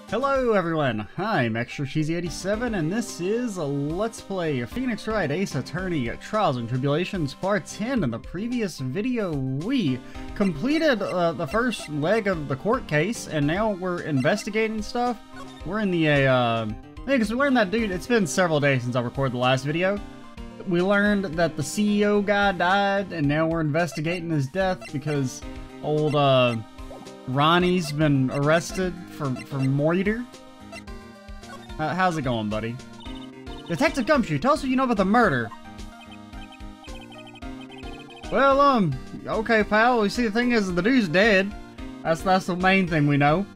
Hello everyone, I'm Extra Cheesy 87 and this is a Let's Play Phoenix Wright Ace Attorney Trials and Tribulations Part 10. In the previous video we completed the first leg of the court case and now we're investigating stuff. We're in the because we learned that dude, it's been several days since I recorded the last video. We learned that the CEO guy died and now we're investigating his death because old Ronnie's been arrested for murder. How's it going, buddy? Detective Gumshoe, tell us what you know about the murder. Well, okay, pal. You see, the thing is, the dude's dead. That's the main thing we know.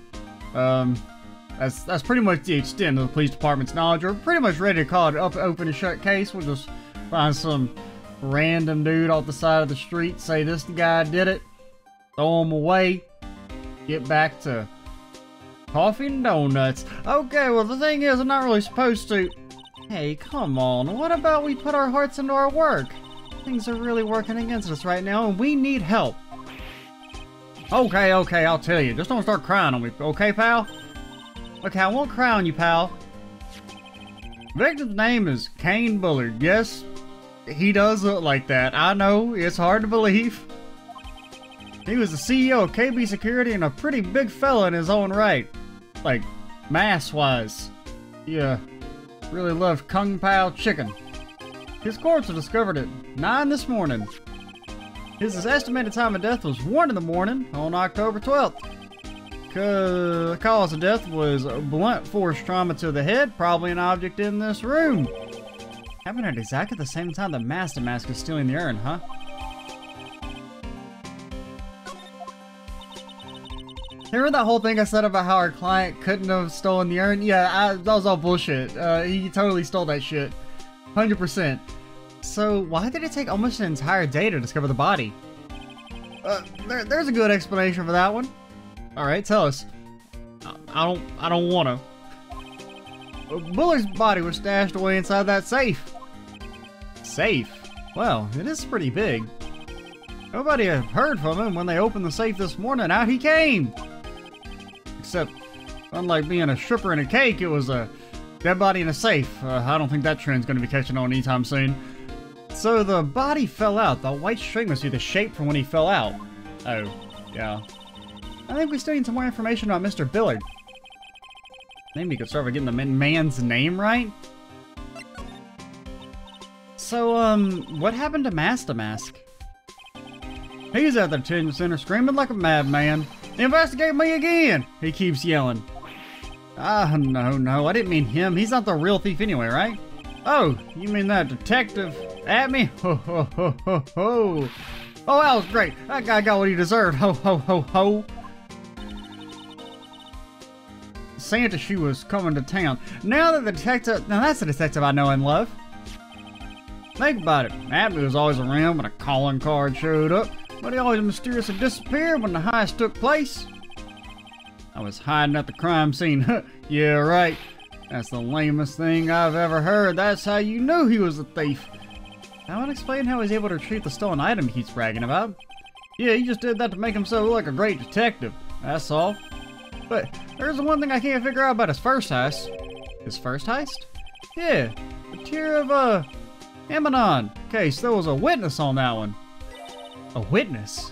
That's pretty much the extent of the police department's knowledge. We're pretty much ready to call it an open and shut case. We'll just find some random dude off the side of the street, say this guy did it, throw him away. Get back to coffee and donuts. Okay, well the thing is, I'm not really supposed to... Hey, come on. What about we put our hearts into our work? Things are really working against us right now, and we need help. Okay, I'll tell you. Just don't start crying on me, okay, pal? Okay, I won't cry on you, pal. Victim's name is Kane Bullard. Yes, he does look like that. I know, it's hard to believe. He was the CEO of KB Security and a pretty big fella in his own right. Like, mass-wise. Yeah, really loved Kung Pao chicken. His corpse was discovered at 9 this morning. His estimated time of death was 1 in the morning on October 12th. The cause of death was blunt force trauma to the head, probably an object in this room. Happened at exactly the same time the Master Mask is stealing the urn, huh? Remember that whole thing I said about how our client couldn't have stolen the urn? Yeah, that was all bullshit. He totally stole that shit. 100%. So, why did it take almost an entire day to discover the body? There's a good explanation for that one. Alright, tell us. I don't wanna. Bullard's body was stashed away inside that safe. Safe? Well, it is pretty big. Nobody had heard from him when they opened the safe this morning. Out he came! Except, unlike being a stripper in a cake, it was a dead body in a safe. I don't think that trend's gonna be catching on anytime soon. So the body fell out. The white string must be the shape from when he fell out. Oh, yeah. I think we still need some more information about Mr. Bullard. Maybe we could start by getting the man's name right. So, what happened to Master Mask? He's at the detention center screaming like a madman. Investigate me again! He keeps yelling. No, I didn't mean him. He's not the real thief anyway, right? Oh, you mean that detective at me? Ho, ho, ho, ho, ho. Oh, that was great. That guy got what he deserved. Ho, ho, ho, ho. Santa shoe was coming to town. Now that's the detective I know and love. Think about it. Abby was always around when a calling card showed up. But he always mysteriously disappeared when the heist took place. I was hiding at the crime scene. Yeah, right. That's the lamest thing I've ever heard. That's how you knew he was a thief. That would explain how he's able to retrieve the stolen item he keeps bragging about. Yeah, he just did that to make himself look like a great detective. That's all. But there's the one thing I can't figure out about his first heist. His first heist? Yeah, the Tear of, Amanon case. There was a witness on that one. A witness?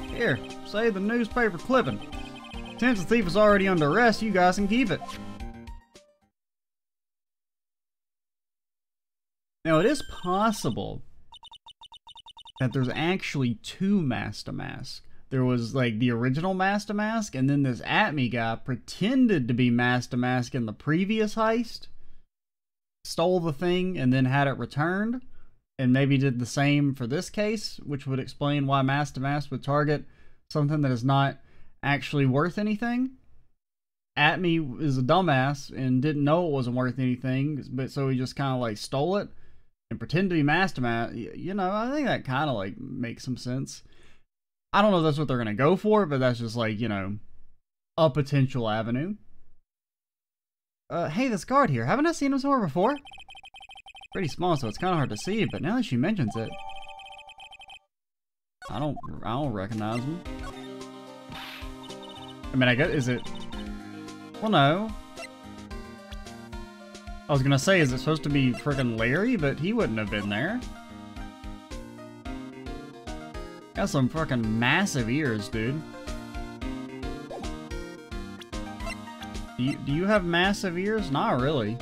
Here, save the newspaper clipping. Since the thief is already under arrest, you guys can keep it. Now, it is possible that there's actually two Master Masks. There was, like, the original Master Mask, and then this Atme guy pretended to be Master Mask in the previous heist, stole the thing, and then had it returned. And maybe did the same for this case, which would explain why Master Mask would target something that is not actually worth anything. Atme is a dumbass and didn't know it wasn't worth anything, but so he just kind of like stole it and pretended to be Master Mask. You know, I think that kind of like makes some sense. I don't know if that's what they're gonna go for, but that's just like, you know, a potential avenue. Hey, this guard here, haven't I seen him somewhere before? Pretty small, so it's kind of hard to see, but now that she mentions it, I don't recognize him. I mean, I guess, is it Well, no. I was gonna say, is it supposed to be frickin' Larry? But he wouldn't have been there. Got some frickin' massive ears, dude. Do you have massive ears? Not really.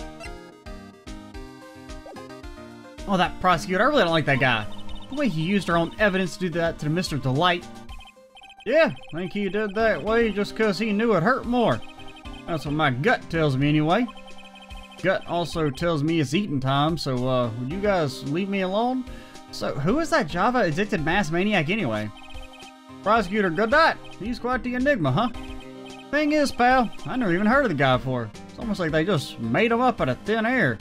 Oh, that prosecutor. I really don't like that guy. The way he used our own evidence to do that to Mr. Delight. Yeah, I think he did that way just because he knew it hurt more. That's what my gut tells me anyway. Gut also tells me it's eating time, so would you guys leave me alone? So, who is that Java-addicted mass maniac anyway? Prosecutor Godot. He's quite the enigma, huh? Thing is, pal, I never even heard of the guy before. It's almost like they just made him up out of thin air.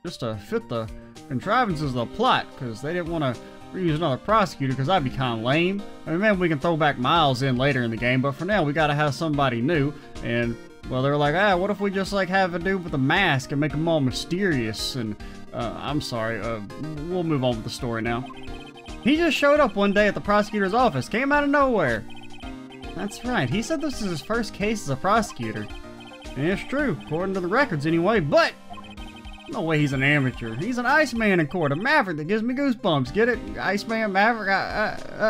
Just to fit the contrivances of the plot, because they didn't want to reuse another prosecutor, because that'd be kind of lame. I mean, maybe we can throw back Miles in later in the game, but for now, we gotta have somebody new, and... well, they were like, what if we just, like, have a dude with a mask and make him all mysterious? And, I'm sorry, we'll move on with the story now. He just showed up one day at the prosecutor's office, came out of nowhere. That's right, he said this is his first case as a prosecutor. And it's true, according to the records anyway, but... no way he's an amateur. He's an Iceman in court, a Maverick that gives me goosebumps. Get it? Iceman, Maverick,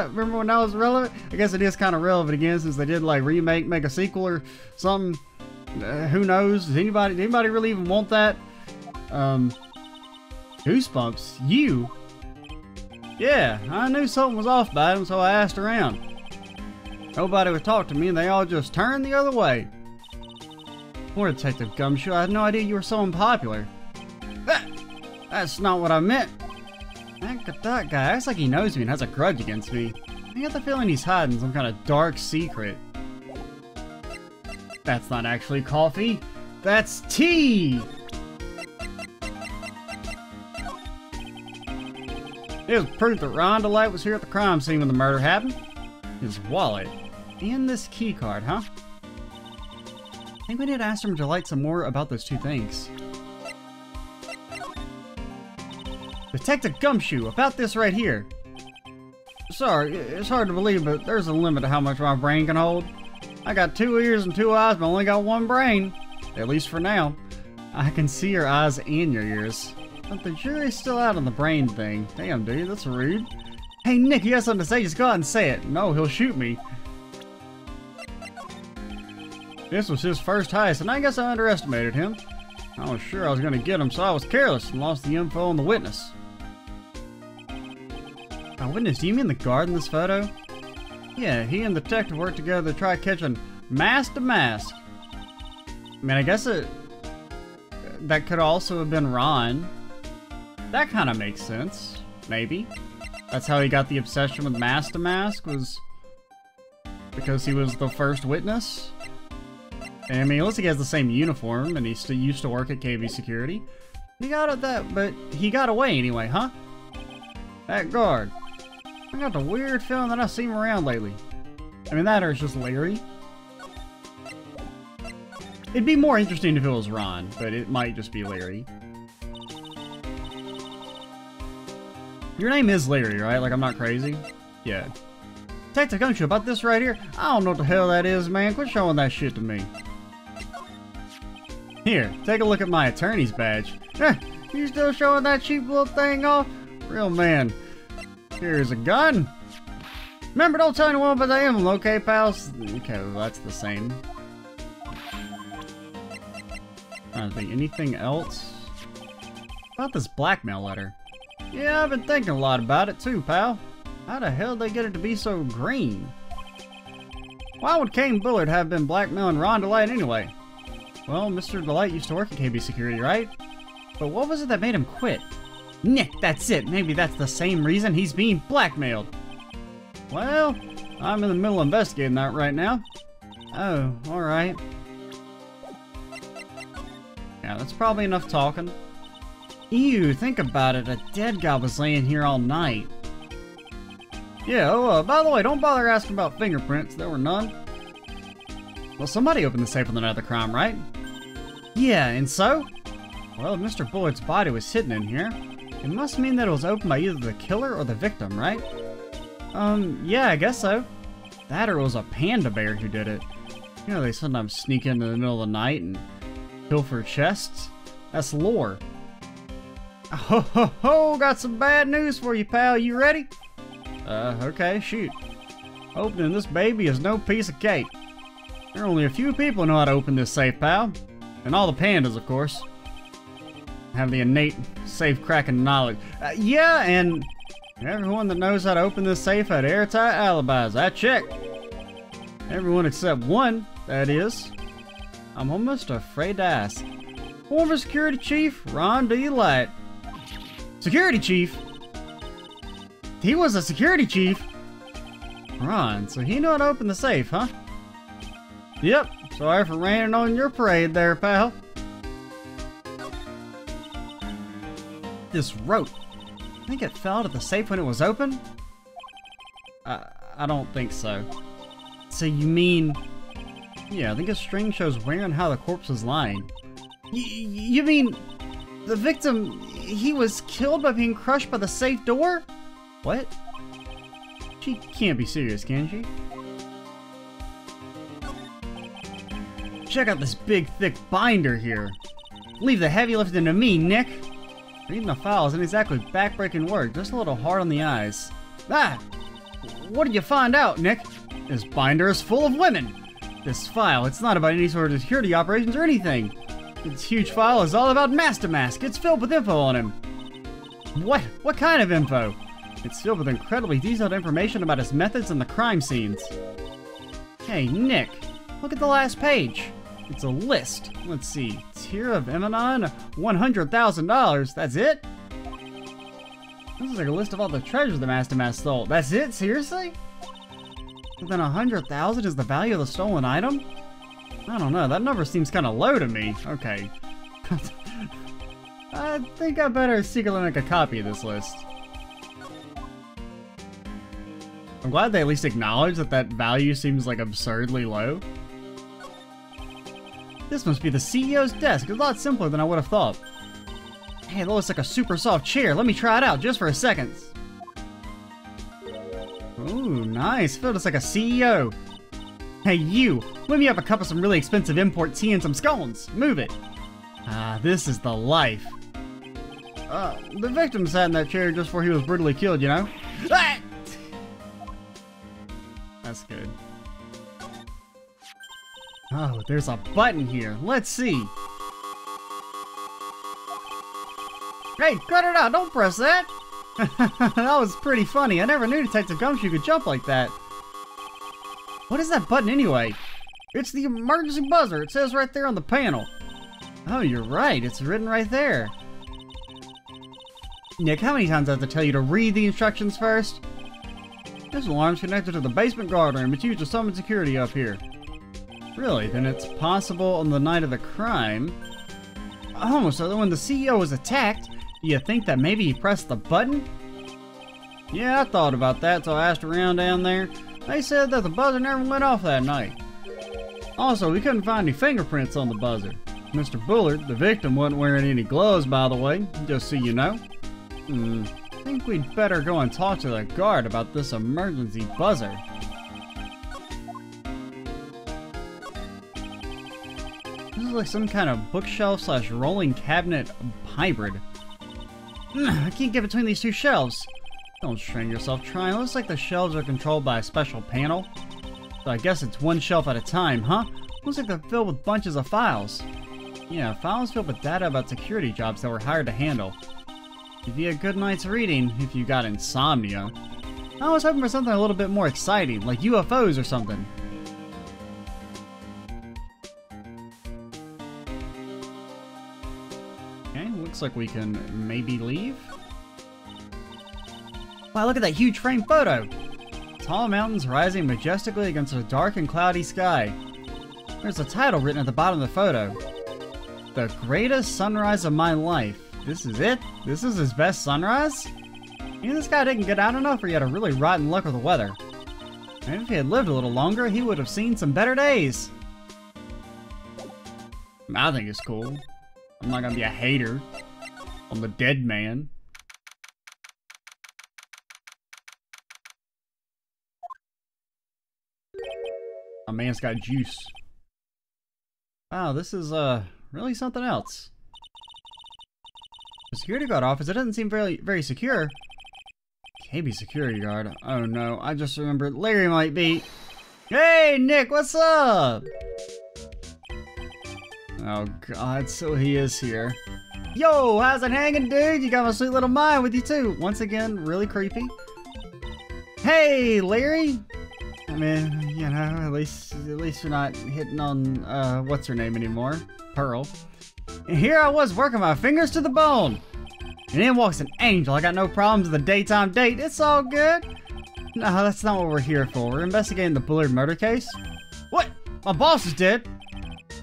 remember when that was relevant? I guess it is kind of relevant again since they did, like, make a sequel or something. Who knows? Does anybody really even want that? Goosebumps? You? Yeah, I knew something was off about him, so I asked around. Nobody would talk to me, and they all just turned the other way. Poor Detective Gumshoe, I had no idea you were so unpopular. That's not what I meant. That guy acts like he knows me and has a grudge against me. I get the feeling he's hiding some kind of dark secret. That's not actually coffee. That's tea! It was proof that Ron Delight was here at the crime scene when the murder happened. His wallet. And this key card, huh? I think we need to ask Mr. Delight some more about those two things. Detective Gumshoe, about this right here. Sorry, it's hard to believe, but there's a limit to how much my brain can hold. I got 2 ears and 2 eyes, but only got 1 brain. At least for now. I can see your eyes and your ears. But the jury's still out on the brain thing. Damn, dude, that's rude. Hey, Nick, you got something to say? Just go out and say it. No, he'll shoot me. This was his first heist, and I guess I underestimated him. I was sure I was going to get him, so I was careless and lost the info on the witness. A witness? Do you mean the guard in this photo? Yeah, he and the detective worked together to try catching mask to mask. I mean, I guess that could also have been Ron. That kind of makes sense. Maybe. That's how he got the obsession with mask to mask, was because he was the first witness. And I mean, it looks like he has the same uniform, and he still used to work at KB Security. He got at that, but he got away anyway, huh? That guard. I got the weird feeling that I've seen him around lately. I mean, that or it's just Larry. It'd be more interesting if it was Ron, but it might just be Larry. Your name is Larry, right? Like, I'm not crazy? Yeah. Detective Gumshoe, about this right here? I don't know what the hell that is, man. Quit showing that shit to me. Here, take a look at my attorney's badge. You still showing that cheap little thing off? Real man. Here's a gun. Remember, don't tell anyone about the emblem, okay, pals? Okay, well, that's the same. I don't think anything else. About this blackmail letter. Yeah, I've been thinking a lot about it too, pal. How the hell did they get it to be so green? Why would Kane Bullard have been blackmailing Ron Delight anyway? Well, Mr. Delight used to work at KB Security, right? But what was it that made him quit? Nick, that's it. Maybe that's the same reason he's being blackmailed. Well, I'm in the middle of investigating that right now. Oh, alright. Yeah, that's probably enough talking. Ew, think about it. A dead guy was laying here all night. Yeah, oh, by the way, don't bother asking about fingerprints. There were none. Well, somebody opened the safe on the night of the crime, right? Yeah, and so? Well, Mr. Bullard's body was hidden in here. It must mean that it was opened by either the killer or the victim, right? Yeah, I guess so. That or it was a panda bear who did it. You know, they sometimes sneak in the middle of the night and pilfer chests. That's lore. Ho ho ho! Got some bad news for you, pal. You ready? Okay, shoot. Opening this baby is no piece of cake. There are only a few people who know how to open this safe, pal. And all the pandas, of course. Have the innate safe-cracking knowledge. Yeah, and everyone that knows how to open this safe had airtight alibis. I checked. Everyone except one, that is. I'm almost afraid to ask. Former Security Chief Ron D. Light. Security Chief? He was a Security Chief? Ron, so he knew how to open the safe, huh? Yep, sorry for raining on your parade there, pal. This rope. I think it fell out of the safe when it was open? I don't think so. So you mean... Yeah, I think a string shows where and how the corpse was lying. You mean... The victim... He was killed by being crushed by the safe door? What? She can't be serious, can she? Check out this big, thick binder here. Leave the heavy lifting to me, Nick. Reading the file isn't exactly backbreaking work, just a little hard on the eyes. Ah! What did you find out, Nick? This binder is full of women. This file, it's not about any sort of security operations or anything. This huge file is all about Master Mask. It's filled with info on him. What? What kind of info? It's filled with incredibly detailed information about his methods and the crime scenes. Hey, Nick, look at the last page. It's a list. Let's see. Tier of Emanon, $100,000. That's it? This is like a list of all the treasures the Master Mask stole. That's it? Seriously? But then 100,000 is the value of the stolen item? I don't know. That number seems kind of low to me. Okay. I think I better secretly make a copy of this list. I'm glad they at least acknowledge that that value seems like absurdly low. This must be the CEO's desk. It's a lot simpler than I would have thought. Hey, that looks like a super soft chair. Let me try it out just for a second. Ooh, nice. Feels just like a CEO. Hey, you. Whip me up a cup of some really expensive import tea and some scones. Move it. Ah, this is the life. The victim sat in that chair just before he was brutally killed, you know? Ah! That's good. Oh, there's a button here. Let's see. Hey, cut it out. Don't press that. That was pretty funny. I never knew Detective Gumshoe could jump like that. What is that button anyway? It's the emergency buzzer. It says right there on the panel. Oh, you're right. It's written right there. Nick, how many times do I have to tell you to read the instructions first? This alarm's connected to the basement guard room. It's used to summon security up here. Really? Then it's possible on the night of the crime. Oh, so when the CEO was attacked, you think that maybe he pressed the button? Yeah, I thought about that, so I asked around down there. They said that the buzzer never went off that night. Also, we couldn't find any fingerprints on the buzzer. Mr. Bullard, the victim, wasn't wearing any gloves, by the way, just so you know. I think we'd better go and talk to the guard about this emergency buzzer. This is like some kind of bookshelf slash rolling cabinet hybrid. I can't get between these two shelves. Don't strain yourself trying. It looks like the shelves are controlled by a special panel. So I guess it's one shelf at a time, huh? Looks like they're filled with bunches of files. Yeah, files filled with data about security jobs that were hired to handle. It'd be a good night's reading if you got insomnia. I was hoping for something a little bit more exciting, like UFOs or something. Okay, looks like we can maybe leave. Wow, look at that huge frame photo! Tall mountains rising majestically against a dark and cloudy sky. There's a title written at the bottom of the photo. The greatest sunrise of my life. This is it? This is his best sunrise? Maybe this guy didn't get out enough or he had a really rotten luck with the weather. Maybe if he had lived a little longer, he would have seen some better days. I think it's cool. I'm not gonna be a hater on the dead man. A man's got juice. Wow, this is really something else. The security guard office, it doesn't seem very secure. KB security guard. Oh no, I just remembered Larry might be. Hey Nick, what's up? Oh god, so he is here. Yo, how's it hanging, dude? You got my sweet little Maya with you too. Once again, really creepy. Hey, Larry. I mean, you know, at least you're not hitting on what's her name anymore, Pearl. And here I was working my fingers to the bone. And in walks an angel. I got no problems with a daytime date. It's all good. No, that's not what we're here for. We're investigating the Bullard murder case. What? My boss is dead.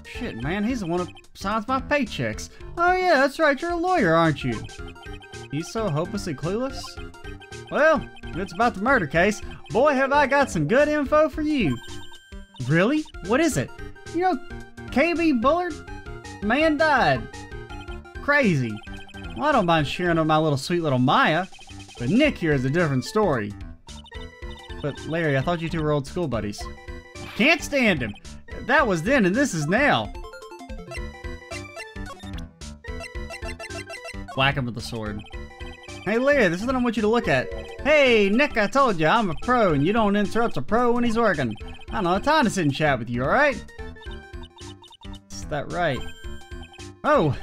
Shit, man, he's the one who signs my paychecks. Oh yeah, that's right, you're a lawyer, aren't you? He's so hopelessly clueless? Well, if it's about the murder case, boy have I got some good info for you. Really? What is it? You know, KB Bullard? Man died. Crazy. Well, I don't mind sharing with my little sweet little Maya, but Nick here is a different story. But Larry, I thought you two were old school buddies. Can't stand him. That was then and this is now. Whack him with the sword. Hey Larry, this is what I want you to look at. Hey Nick, I told you, I'm a pro and you don't interrupt a pro when he's working. I don't know, time to sit and chat with you, alright? Is that right? Oh,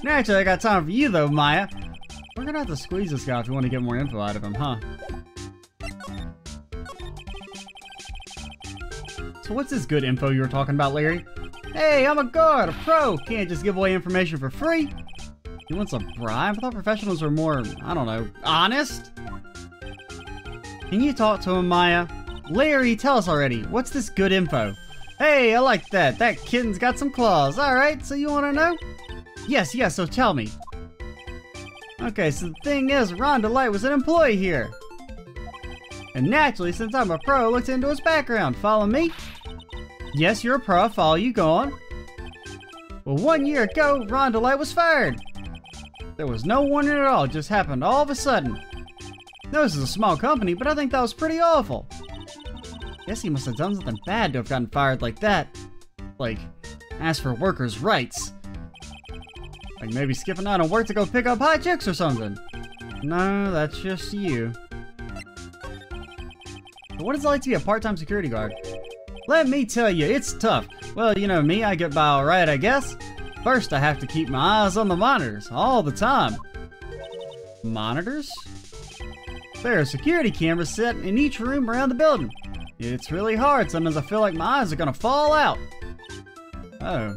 naturally I got time for you though, Maya. We're gonna have to squeeze this guy if we want to get more info out of him, huh? So what's this good info you were talking about, Larry? Hey, I'm a guard, a pro. Can't just give away information for free. You want some bribe? I thought professionals were more, I don't know, honest? Can you talk to him, Maya? Larry, tell us already. What's this good info? Hey, I like that. That kitten's got some claws. Alright, so you want to know? Yes, so tell me. Okay, so the thing is, Rhonda Light was an employee here. And naturally, since I'm a pro, I looked into his background. Follow me? Yes, you're a pro. I'll follow you. Go on. Well, 1 year ago, Rhonda Light was fired. There was no warning at all. It just happened all of a sudden. Now, this is a small company, but I think that was pretty awful. Guess he must have done something bad to have gotten fired like that. Like, ask for workers' rights. Like maybe skipping out on work to go pick up hot chicks or something. No, that's just you. But what is it like to be a part-time security guard? Let me tell you, it's tough. Well, you know me, I get by alright, I guess. First, I have to keep my eyes on the monitors, all the time. Monitors? There are security cameras set in each room around the building. It's really hard, sometimes I feel like my eyes are gonna fall out. Oh.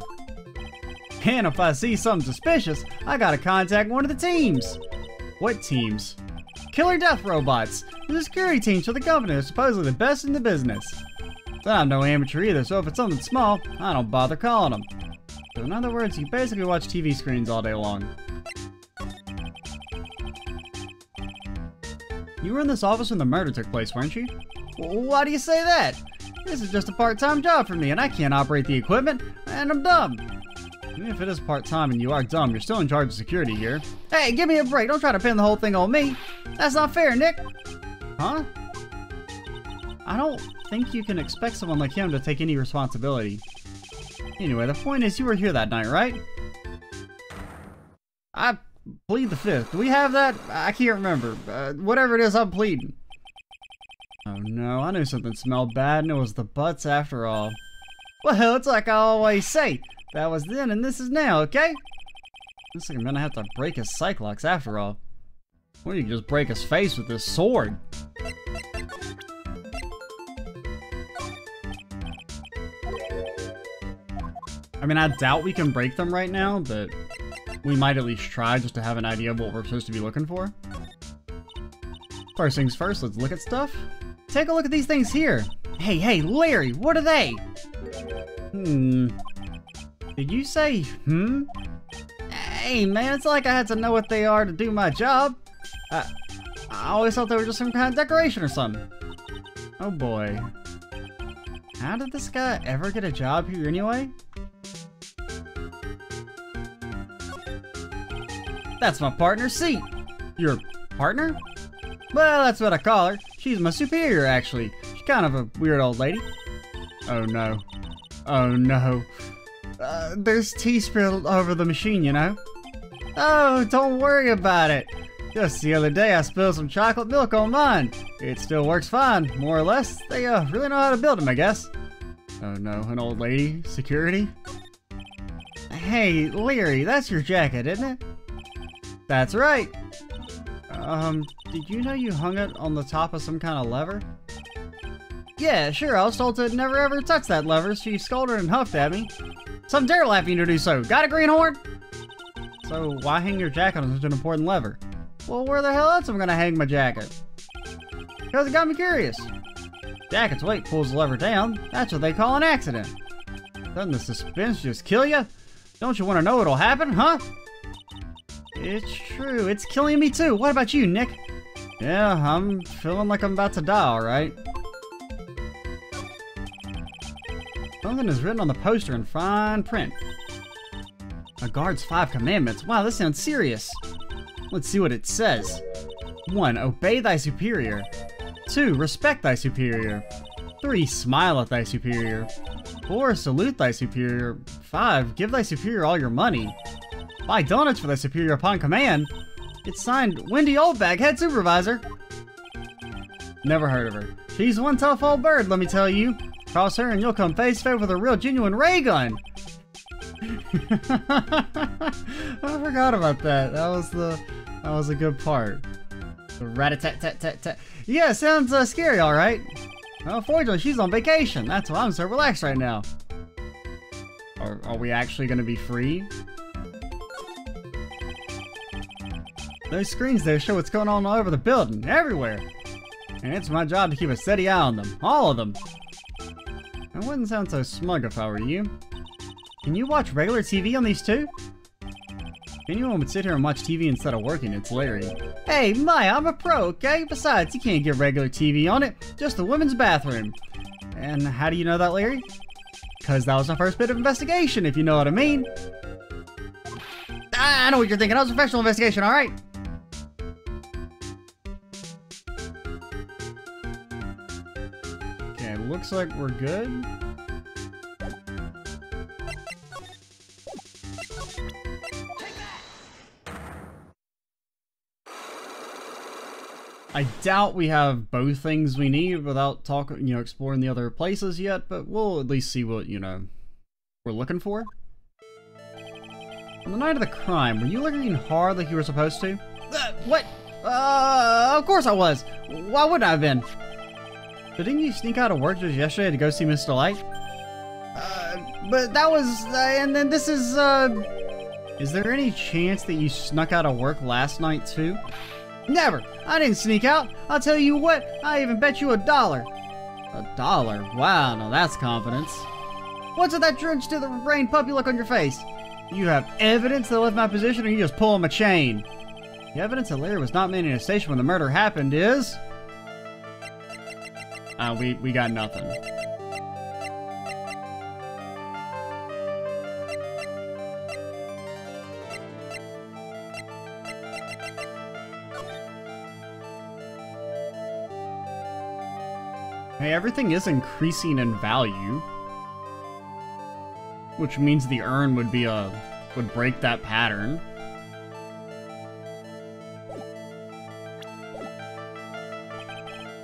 And if I see something suspicious, I gotta contact one of the teams. What teams? Killer death robots. The security teams for the company are supposedly the best in the business. But I'm no amateur either, so if it's something small, I don't bother calling them. So in other words, you basically watch TV screens all day long. You were in this office when the murder took place, weren't you? Well, why do you say that? This is just a part-time job for me, and I can't operate the equipment, and I'm dumb. Even if it is part-time and you are dumb, you're still in charge of security here. Hey, give me a break. Don't try to pin the whole thing on me. That's not fair, Nick. Huh? I don't think you can expect someone like him to take any responsibility. Anyway, the point is you were here that night, right? I plead the fifth. Do we have that? I can't remember. Whatever it is, I'm pleading. Oh no, I knew something smelled bad and it was the butts after all. Well, it's like I always say. That was then and this is now, okay? Looks like I'm gonna have to break his Cyclops after all. Or you can just break his face with this sword. I mean, I doubt we can break them right now, but we might at least try just to have an idea of what we're supposed to be looking for. First things first, let's look at stuff. Take a look at these things here. Hey, Larry, what are they? Did you say, Hey, man, it's like I had to know what they are to do my job. I always thought they were just some kind of decoration or something. Oh boy. How did this guy ever get a job here anyway? That's my partner's seat. Your partner? Well, that's what I call her. She's my superior, actually. She's kind of a weird old lady. Oh no. Oh no. There's tea spilled over the machine, you know? Oh, don't worry about it. Just the other day I spilled some chocolate milk on mine. It still works fine, more or less. They really know how to build them, I guess. Oh no, an old lady? Security? Hey, Leary, that's your jacket, isn't it? That's right. Did you know you hung it on the top of some kind of lever? Yeah, sure, I was told to never ever touch that lever. She scolded and huffed at me. Some dare laughing to do so. Got a greenhorn? So why hang your jacket on such an important lever? Well, where the hell else am I gonna hang my jacket? Because it got me curious. Jacket's weight pulls the lever down. That's what they call an accident. Doesn't the suspense just kill you? Don't you want to know what'll happen, huh? It's true. It's killing me too. What about you, Nick? Yeah, I'm feeling like I'm about to die, alright. Something is written on the poster in fine print. A guard's 5 commandments. Wow, this sounds serious. Let's see what it says. 1. Obey thy superior. 2. Respect thy superior. 3. Smile at thy superior. 4. Salute thy superior. 5. Give thy superior all your money. Buy donuts for thy superior upon command. It's signed Wendy Oldbag, head supervisor. Never heard of her. She's one tough old bird, let me tell you. Cross her and you'll come face to face with a real genuine ray gun. I forgot about that. That was a good part. The rat-a-tat-tat-tat-tat. Yeah, sounds scary, all right. Well, fortunately, she's on vacation. That's why I'm so relaxed right now. Are we actually going to be free? Those screens there show what's going on all over the building, everywhere. And it's my job to keep a steady eye on them, all of them. I wouldn't sound so smug if I were you. Can you watch regular TV on these too? Anyone would sit here and watch TV instead of working, it's Larry. Hey, Maya, I'm a pro, okay? Besides, you can't get regular TV on it. Just the women's bathroom. And how do you know that, Larry? Because that was my first bit of investigation, if you know what I mean. I know what you're thinking. That was a professional investigation, alright? Okay, looks like we're good. I doubt we have both things we need without talking, exploring the other places yet, but we'll at least see what, we're looking for. On the night of the crime, were you looking hard like you were supposed to? What? Of course I was. Why wouldn't I have been? But didn't you sneak out of work just yesterday to go see Miss Delight? But that was, and then this is there any chance that you snuck out of work last night too? Never! I didn't sneak out! I'll tell you what, I even bet you $1. $1? Wow, now that's confidence. What's with that drenched to the rain puppy look on your face? You have evidence that left my position or you just pull my chain? The evidence that Larry was not manning a station when the murder happened is... we got nothing. Hey, everything is increasing in value, which means the urn would be would break that pattern.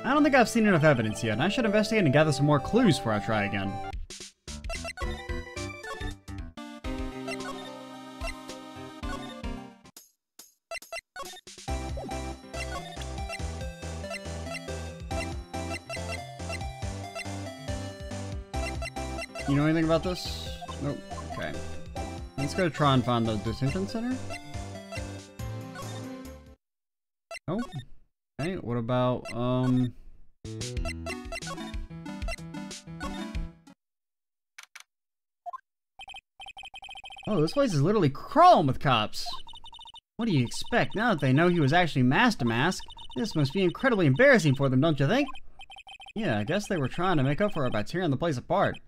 I don't think I've seen enough evidence yet, and I should investigate and gather some more clues before I try again. You know anything about this? Nope. Okay. Let's go try and find the detention center. Oh. Okay, what about, Oh, this place is literally crawling with cops. What do you expect? Now that they know he was actually masked to mask, this must be incredibly embarrassing for them, don't you think? Yeah, I guess they were trying to make up for it by tearing the place apart.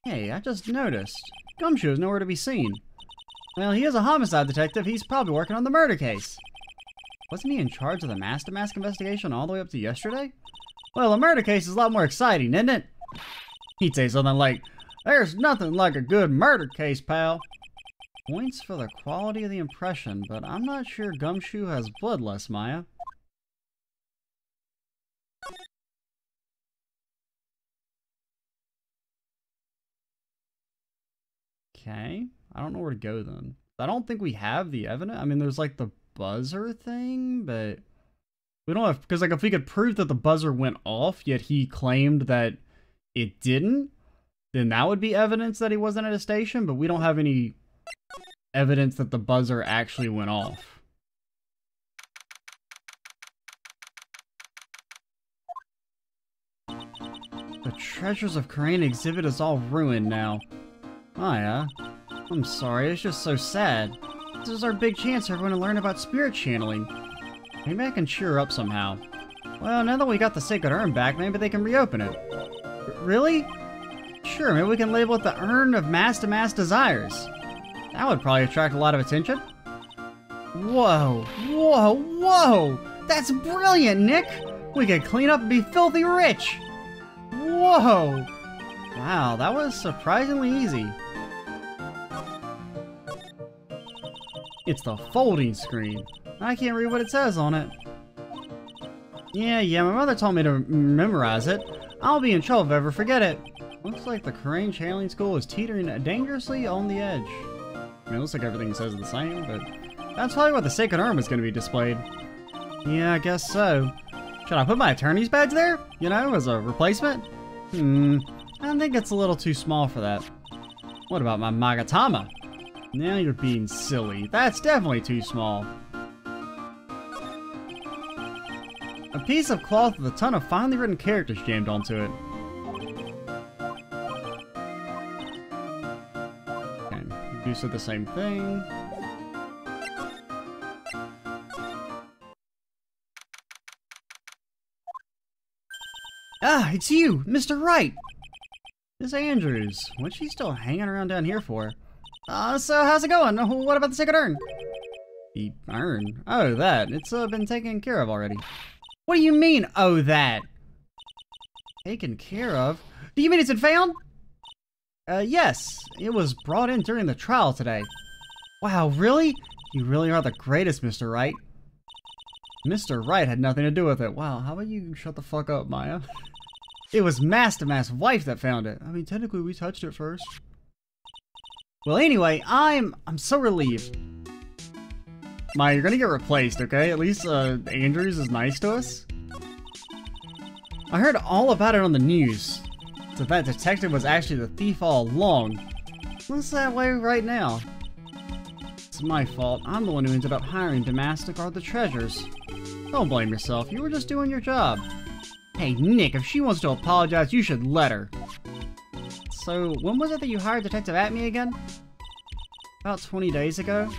Hey, I just noticed. Gumshoe is nowhere to be seen. Well, he is a homicide detective. He's probably working on the murder case. Wasn't he in charge of the mask-to-mask investigation all the way up to yesterday? Well, a murder case is a lot more exciting, isn't it? He'd say something like, There's nothing like a good murder case, pal. Points for the quality of the impression, but I'm not sure Gumshoe has bloodlust, Maya. Okay, I don't know where to go then. I don't think we have the evidence. I mean, there's like the buzzer thing, but we don't have, because like if we could prove that the buzzer went off, yet he claimed that it didn't, then that would be evidence that he wasn't at a station, but we don't have any evidence that the buzzer actually went off. The Treasures of Karain exhibit is all ruined now. Maya, I'm sorry, it's just so sad. This is our big chance for everyone to learn about spirit channeling. Maybe I can cheer her up somehow. Well, now that we got the Sacred Urn back, maybe they can reopen it. Really? Sure, maybe we can label it the Urn of Mass-to-Mass Desires. That would probably attract a lot of attention. Whoa, whoa, whoa! That's brilliant, Nick! We could clean up and be filthy rich! Whoa! Wow, that was surprisingly easy. It's the folding screen. I can't read what it says on it. Yeah, my mother told me to memorize it. I'll be in trouble if I ever forget it. Looks like the Karain Channeling School is teetering dangerously on the edge. I mean, it looks like everything says the same, but that's probably what the Sacred Urn is going to be displayed. Yeah, I guess so. Should I put my attorney's badge there? You know, as a replacement? I think it's a little too small for that. What about my Magatama? Now you're being silly. That's definitely too small. A piece of cloth with a ton of finely written characters jammed onto it. Okay, do so the same thing. Ah, it's you, Mr. Wright! Miss Andrews, what's she still hanging around down here for? So how's it going? What about the Sacred Urn? The urn? Oh, that. It's been taken care of already. What do you mean, oh, that? Taken care of? Do you mean it's been found? Yes. It was brought in during the trial today. Wow, really? You really are the greatest, Mr. Wright. Mr. Wright had nothing to do with it. Wow, how about you shut the fuck up, Maya? It was Mass-to-Mass wife that found it. I mean, technically we touched it first. Well, anyway, I'm so relieved. Maya, you're gonna get replaced, okay? At least, Andrews is nice to us. I heard all about it on the news. So that detective was actually the thief all along. What's that way right now? It's my fault. I'm the one who ended up hiring Damas to guard the treasures. Don't blame yourself. You were just doing your job. Hey, Nick, if she wants to apologize, you should let her. So, when was it that you hired Detective Atme again? About 20 days ago?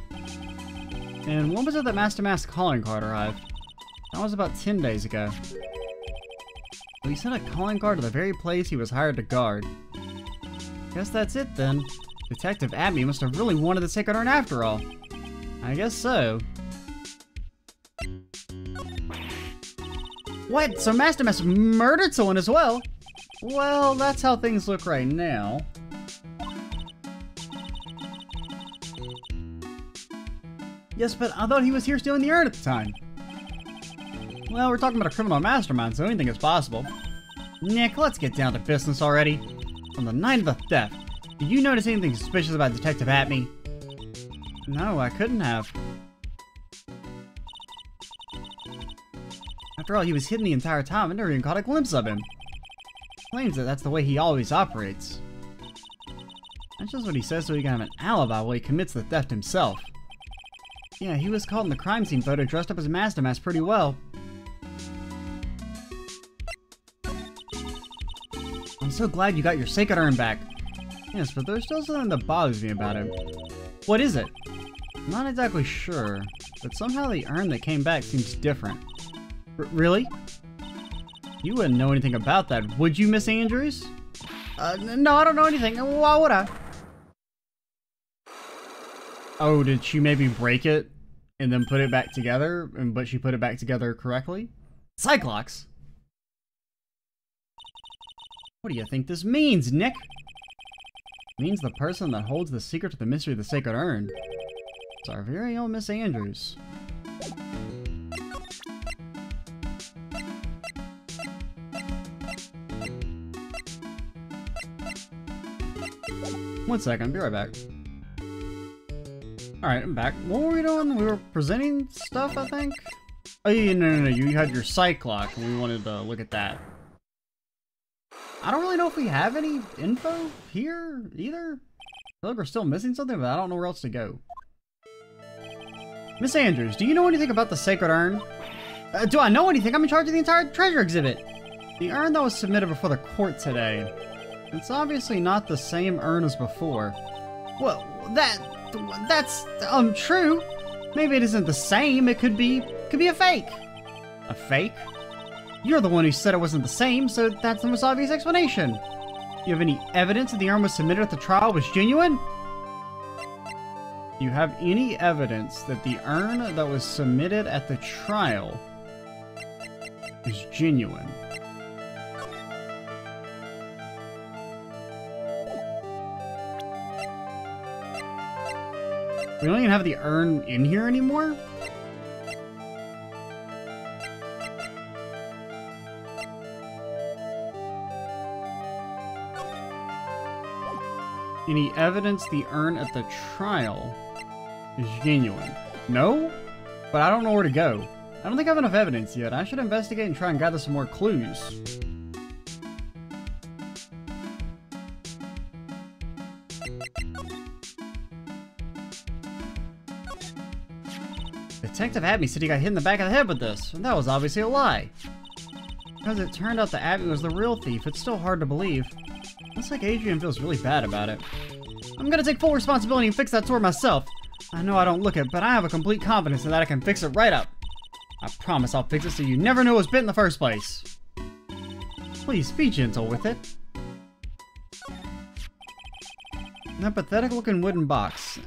And when was it that Master calling card arrived? That was about 10 days ago. Well, he sent a calling card to the very place he was hired to guard. Guess that's it then. Detective Atme must have really wanted the Sacred Urn after all. I guess so. What? So Master murdered someone as well? Well, that's how things look right now. Yes, but I thought he was here stealing the urn at the time. Well, we're talking about a criminal mastermind, so anything is possible. Nick, let's get down to business already. On the night of the theft, did you notice anything suspicious about Detective Atme? No, I couldn't have. After all, he was hidden the entire time and never even caught a glimpse of him. Claims that that's the way he always operates. That's just what he says so he can have an alibi while he commits the theft himself. Yeah, he was caught in the crime scene photo dressed up as Master pretty well. I'm so glad you got your Sacred Urn back. Yes, but there's still something that bothers me about him. What is it? I'm not exactly sure, but somehow the urn that came back seems different. Really? You wouldn't know anything about that, would you, Miss Andrews? No, I don't know anything. Why would I? Oh, did she maybe break it and then put it back together, but she put it back together correctly? Cyclops! What do you think this means, Nick? Means the person that holds the secret to the mystery of the sacred urn. It's our very own Miss Andrews. One second, be right back. Alright, I'm back. What were we doing? We were presenting stuff, I think? Oh, yeah, no. You had your sight clock, and we wanted to look at that. I don't really know if we have any info here, either. I feel like we're still missing something, but I don't know where else to go. Miss Andrews, do you know anything about the sacred urn? Do I know anything? I'm in charge of the entire treasure exhibit. The urn that was submitted before the court today. It's obviously not the same urn as before. Well, that's true. Maybe it isn't the same. It could be a fake. A fake? You're the one who said it wasn't the same, so that's the most obvious explanation. You have any evidence that the urn was submitted at the trial was genuine? You have any evidence that the urn that was submitted at the trial is genuine? We don't even have the urn in here anymore? Any evidence the urn at the trial is genuine? No? But I don't know where to go. I don't think I have enough evidence yet. I should investigate and try and gather some more clues. Detective Abney said he got hit in the back of the head with this, and that was obviously a lie. Because it turned out that Abney was the real thief, it's still hard to believe. Looks like Adrian feels really bad about it. I'm gonna take full responsibility and fix that sword myself. I know I don't look it, but I have a complete confidence in that I can fix it right up. I promise I'll fix it so you never knew it was bit in the first place. Please, be gentle with it. That pathetic-looking wooden box.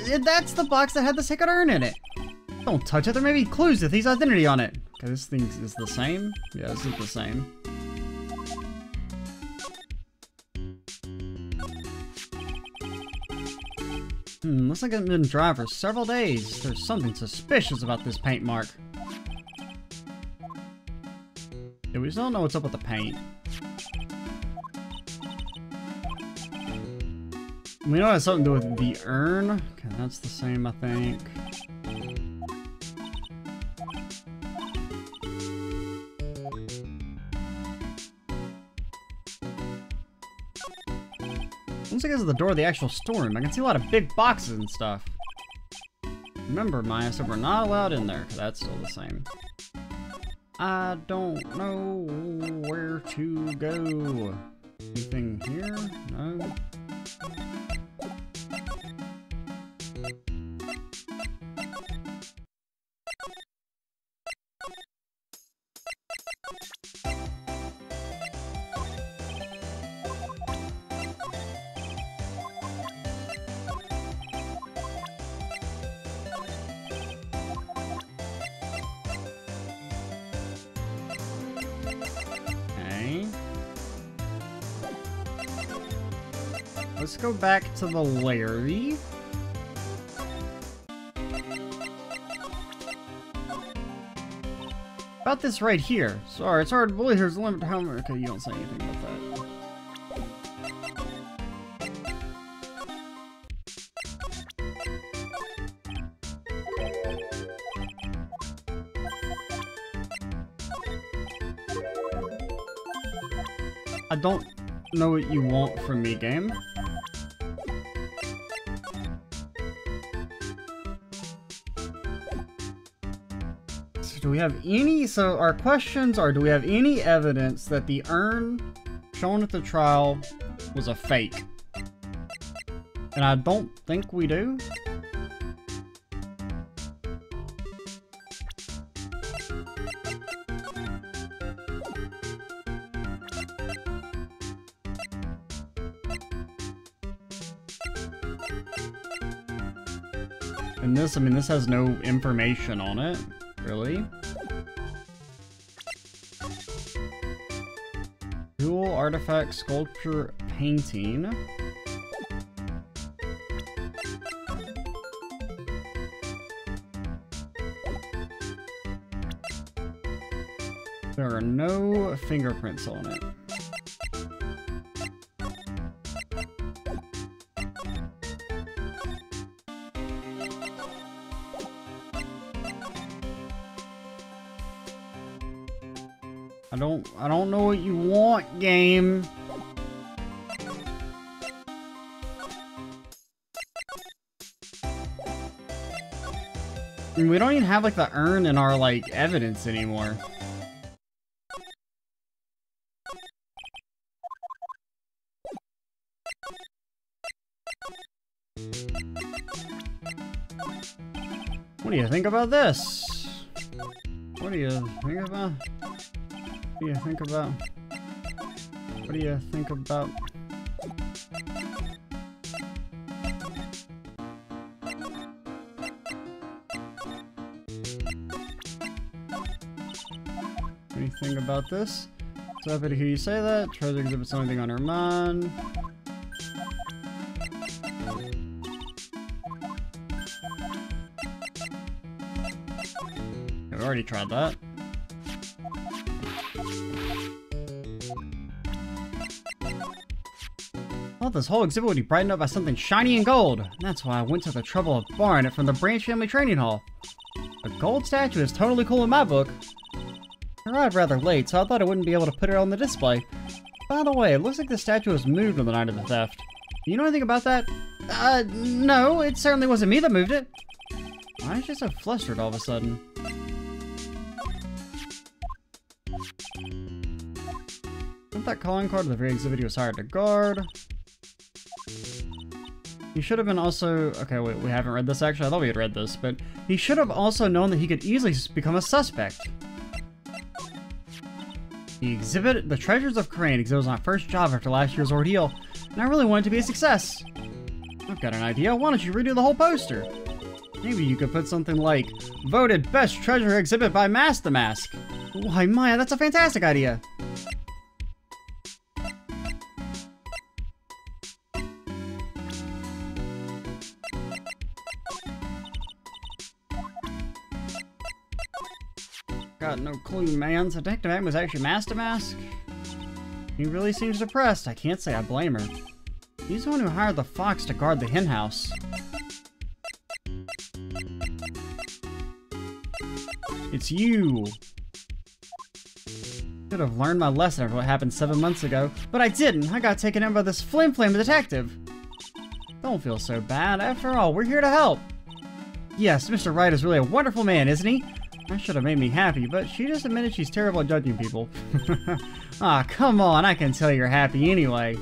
That's the box that had the sacred urn in it. Don't touch it, there may be clues to Thief's identity on it. Okay, this thing is the same? Yeah, this is the same. Looks like it's been dry for several days. There's something suspicious about this paint mark. Yeah, we still don't know what's up with the paint. We know it has something to do with the urn. Okay, that's the same, I think. Looks like this is the door of the actual storeroom. I can see a lot of big boxes and stuff. Remember, Maya said we're not allowed in there. That's still the same. I don't know where to go. Anything here? No. Let's go back to the Larry. About this right here. Sorry, it's hard to believe there's a limit to how much. Okay, you don't say anything about that. I don't know what you want from me, game. Do we have any, so our questions are, do we have any evidence that the urn shown at the trial was a fake? And I don't think we do. And this, I mean, this has no information on it. Really? Jewel, artifact, sculpture, painting. There are no fingerprints on it. I don't know what you want, game. We don't even have like the urn in our like evidence anymore. What do you think about this? What do you think about? What do you think about? What do you think about? Anything about this? So happy to hear you say that. Try to exhibit something on her mind. I've already tried that. I thought this whole exhibit would be brightened up by something shiny and gold. And that's why I went to the trouble of borrowing it from the Branch Family Training Hall. A gold statue is totally cool in my book. I arrived rather late, so I thought I wouldn't be able to put it on the display. By the way, it looks like the statue was moved on the night of the theft. Do you know anything about that? No, it certainly wasn't me that moved it. Why is she so flustered all of a sudden? Isn't that calling card to the very exhibit he was hired to guard? He should have been also... Okay, wait, we haven't read this actually. I thought we had read this, but he should have also known that he could easily become a suspect. The exhibit, The Treasures of Crane, exhibit was my first job after last year's ordeal, and I really wanted it to be a success. I've got an idea. Why don't you redo the whole poster? Maybe you could put something like, voted best treasure exhibit by Mask the Mask. Why, Maya, that's a fantastic idea. Got no clue, man. So Detective M was actually Mask to Mask? He really seems depressed. I can't say I blame her. He's the one who hired the fox to guard the hen house. It's you! Should have learned my lesson of what happened 7 months ago, but I didn't. I got taken in by this flim-flam detective. Don't feel so bad. After all, we're here to help. Yes, Mr. Wright is really a wonderful man, isn't he? That should have made me happy, but she just admitted she's terrible at judging people. Ah, come on, I can tell you're happy anyway.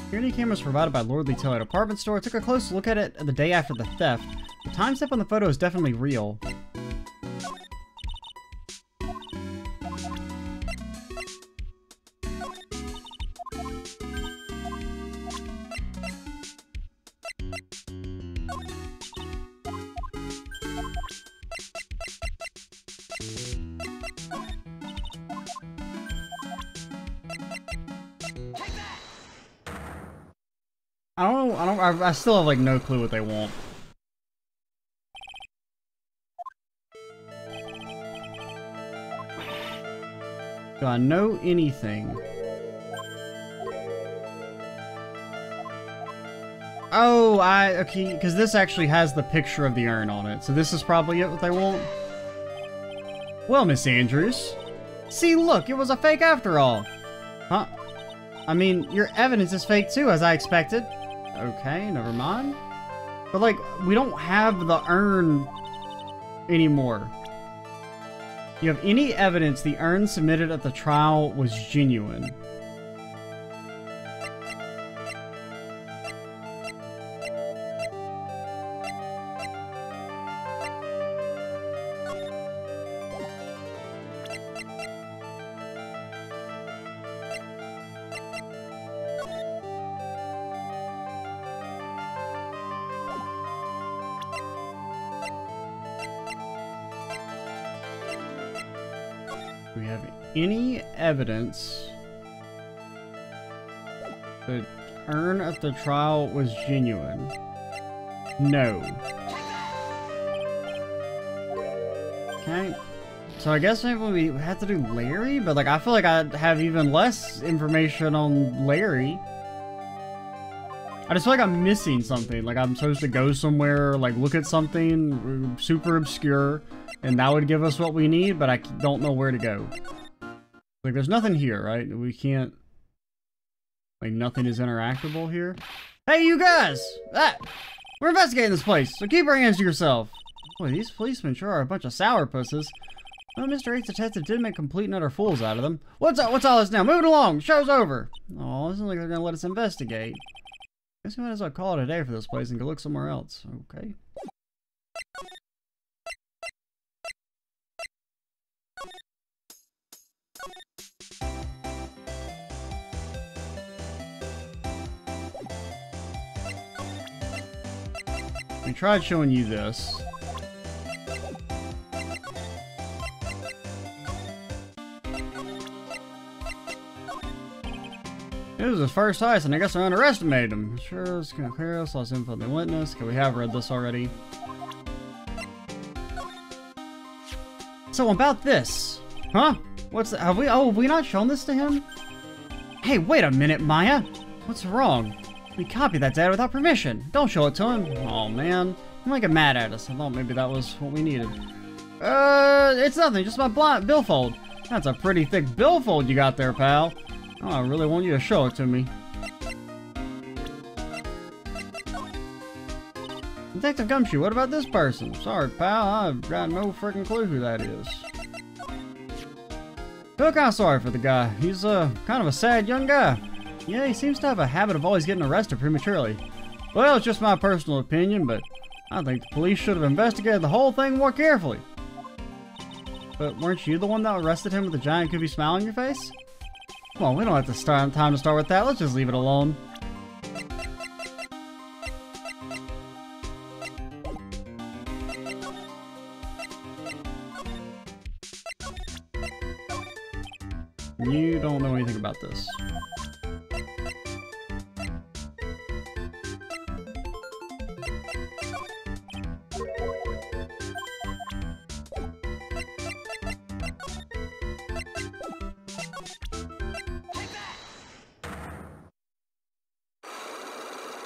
Security cameras provided by Lordly Taylor Department Store. Took a close look at it the day after the theft. The timestamp on the photo is definitely real. I still have like no clue what they want. Do I know anything? Oh, okay, because this actually has the picture of the urn on it, so this is probably it what they want. Well, Miss Andrews. See, look, it was a fake after all. Huh? I mean, your evidence is fake too, as I expected. Okay, never mind. But like, we don't have the urn anymore. You have any evidence the urn submitted at the trial was genuine? Do we have any evidence The urn at the trial was genuine. No. Okay. So I guess maybe we have to do Larry, but like I feel like I have even less information on Larry. I just feel like I'm missing something. Like I'm supposed to go somewhere, like look at something super obscure, and that would give us what we need, but I don't know where to go. Like there's nothing here, right? We can't... Like nothing is interactable here. Hey, you guys! Ah! We're investigating this place, so keep your hands to yourself. Boy, these policemen sure are a bunch of sourpusses. Well, Mr. Eight's detective did make complete and utter fools out of them. What's all this now? Move it along! Show's over! Oh, it isn't like they're gonna let us investigate. Guess we might as well call it a day for this place and go look somewhere else. Okay. We tried showing you this. It was his first heist, and I guess I underestimated him. Sure, it's gonna clear us, lost info on the witness. Okay, we have read this already. So about this. Huh? What's that? Have we not shown this to him? Hey, wait a minute, Maya. What's wrong? We copied that data without permission. Don't show it to him. Oh, man. You might get mad at us. I thought maybe that was what we needed. It's nothing. Just my billfold. That's a pretty thick billfold you got there, pal. Oh, I really want you to show it to me. Detective Gumshoe, what about this person? Sorry, pal. I've got no freaking clue who that is. Feel kind of sorry for the guy. He's, kind of a sad young guy. Yeah, he seems to have a habit of always getting arrested prematurely. Well, it's just my personal opinion, but I think the police should have investigated the whole thing more carefully. But weren't you the one that arrested him with a giant goofy smile on your face? Come on, we don't have to time to start with that. Let's just leave it alone. You don't know anything about this.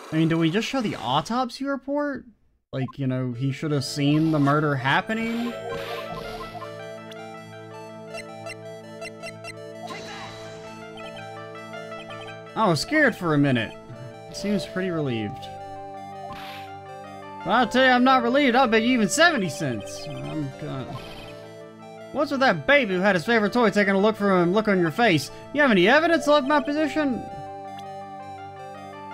I mean, do we just show the autopsy report? Like, you know, he should have seen the murder happening? I was scared for a minute. Seems pretty relieved. Well, I'll tell you, I'm not relieved. I'll bet you even 70 cents. I'm gonna... What's with that baby who had his favorite toy taking a look from him, look on your face? You have any evidence to my position?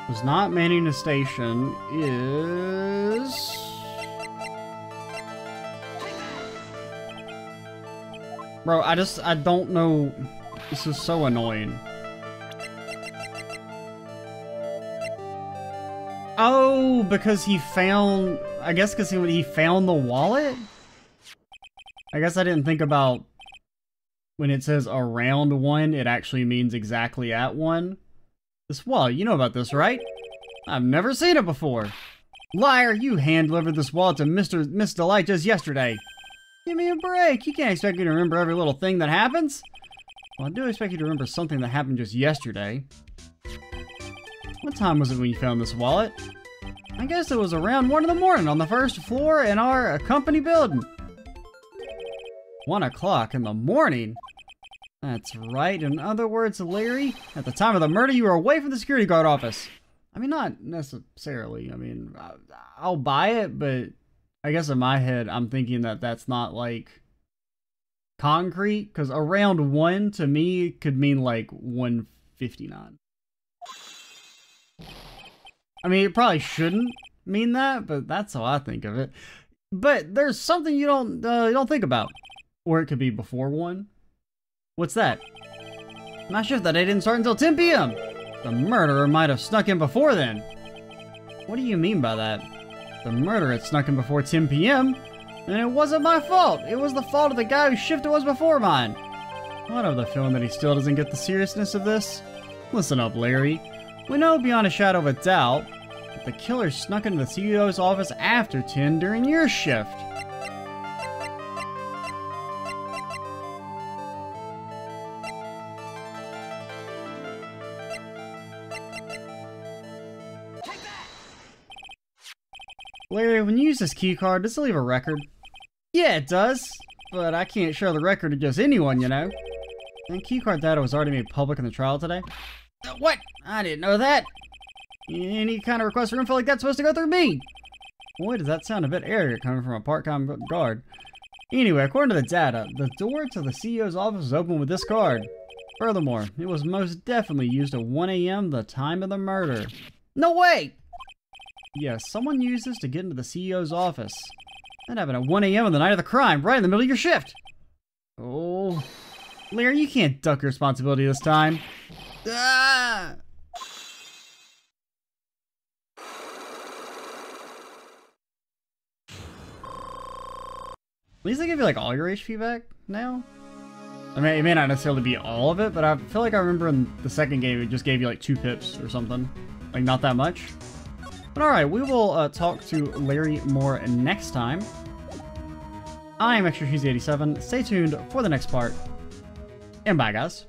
Was not manning a station is... Bro, I don't know. This is so annoying. Oh, because he found... I guess because he found the wallet? I guess I didn't think about... When it says around one, it actually means exactly at one. This wallet, you know about this, right? I've never seen it before. Liar, you hand-delivered this wallet to Miss Delight just yesterday. Give me a break. You can't expect me to remember every little thing that happens. Well, I do expect you to remember something that happened just yesterday. What time was it when you found this wallet? I guess it was around 1 in the morning on the first floor in our company building. 1 o'clock in the morning? That's right. In other words, Larry, at the time of the murder, you were away from the security guard office. I mean, not necessarily. I mean, I'll buy it, but I guess in my head, I'm thinking that that's not, like, concrete. Because around 1, to me, could mean, like, 1:59. I mean, it probably shouldn't mean that, but that's how I think of it. But there's something you don't think about. Or it could be before 1. What's that? My shift that day didn't start until 10 p.m. The murderer might have snuck in before then. What do you mean by that? The murderer had snuck in before 10 p.m. And it wasn't my fault. It was the fault of the guy whose shift it was before mine. What of the feeling that he still doesn't get the seriousness of this? Listen up, Larry. We know beyond a shadow of a doubt that the killer snuck into the CEO's office after 10 during your shift. Larry, when you use this key card, does it leave a record? Yeah, it does, but I can't share the record to just anyone, you know. And keycard data was already made public in the trial today. What? I didn't know that. Any kind of request for info like that's supposed to go through me. Boy, does that sound a bit arrogant coming from a part-time guard. Anyway, according to the data, the door to the CEO's office was open with this card. Furthermore, it was most definitely used at 1 a.m. the time of the murder. No way! Yes, someone used this to get into the CEO's office. That happened at 1 a.m. on the night of the crime, right in the middle of your shift. Oh, Larry, you can't duck your responsibility this time. Ah! At least they give you like all your HP back now. I mean, it may not necessarily be all of it, but I feel like I remember in the second game it just gave you like 2 pips or something. Like not that much. But alright, we will talk to Larry more next time. I'm Extra Cheesy 87. Stay tuned for the next part. And bye, guys.